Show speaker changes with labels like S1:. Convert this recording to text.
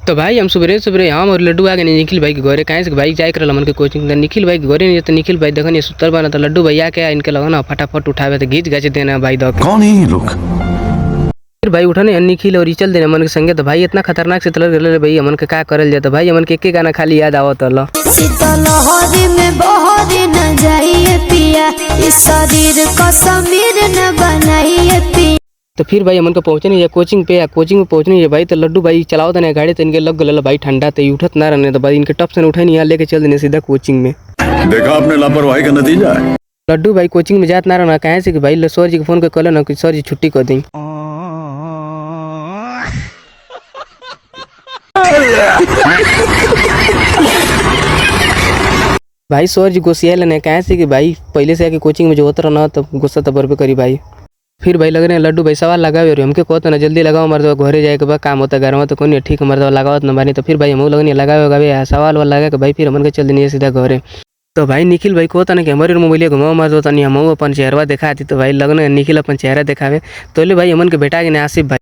S1: तो भाई हम सुबह सुबह हम और लड्डू आ गए निखिल भाई के घरे कहीं से भाई जाए कर मन के कोचिंग निखिल भाई के घरे नहीं तो निखिल भाई देखो सुतर बना तो लड्डू भैया क्या इनके लगा ना फटाफट उठावे तो घीच गाच देना भाई दो
S2: कौन है ये लोग।
S1: फिर भाई उठाने निखिल और चल देने मन के संगे तो भाई इतना खतरनाक से तलर गए भाई मन के क्या करल जाता भाई मन के एक गाना खाली याद आवत लो
S3: शीतलहरी में बहरी न जाइए पिया इस शरीर को समीर न बनाइए पिया।
S1: तो फिर भाई मन को पहुंचने या कोचिंग पे या कोचिंग में पहुंचने या भाई तो लड्डू भाई चलाओ देने गाड़ी तो इनके लग गल भाई ठंडा तो उठत ना रहने तो भाई इनके टप से उठे नहीं यहाँ लेके चल देने सीधा कोचिंग में।
S2: देखा आपने लापरवाही का नतीजा है।
S1: लड्डू भाई कोचिंग में जात ना रहना कहे से कि भाई सर जी को फोन कर कल ना कि सर जी छुट्टी कर दें। भाई सर जी गुस्सा लेने कहे से कि भाई पहले से आके कोचिंग में जो होता रहा तो गुस्सा तो बरबे करी भाई। फिर भाई लग रहे हैं लड्डू भाई सवाल लगावे और हमके कहते ना जल्दी लगाओ मर्दवा घरे जाए के बाद काम होता घर में तो कौन ठीक मर्दवा लगावत न बानी तो फिर भाई हम लगनी लगावे सवाल वाल लगा के भाई फिर हमन के चल देनी सीधा घरे। तो भाई निखिल भाई कहता ना कि हमारे मोबाइल घुमाओ मर्दवा तनी हम अपन चेहरा दिखा दी तो भाई लगने निखिल अपन चेहरा दिखावे तो भाई हमन के बेटा के आसिफ भाई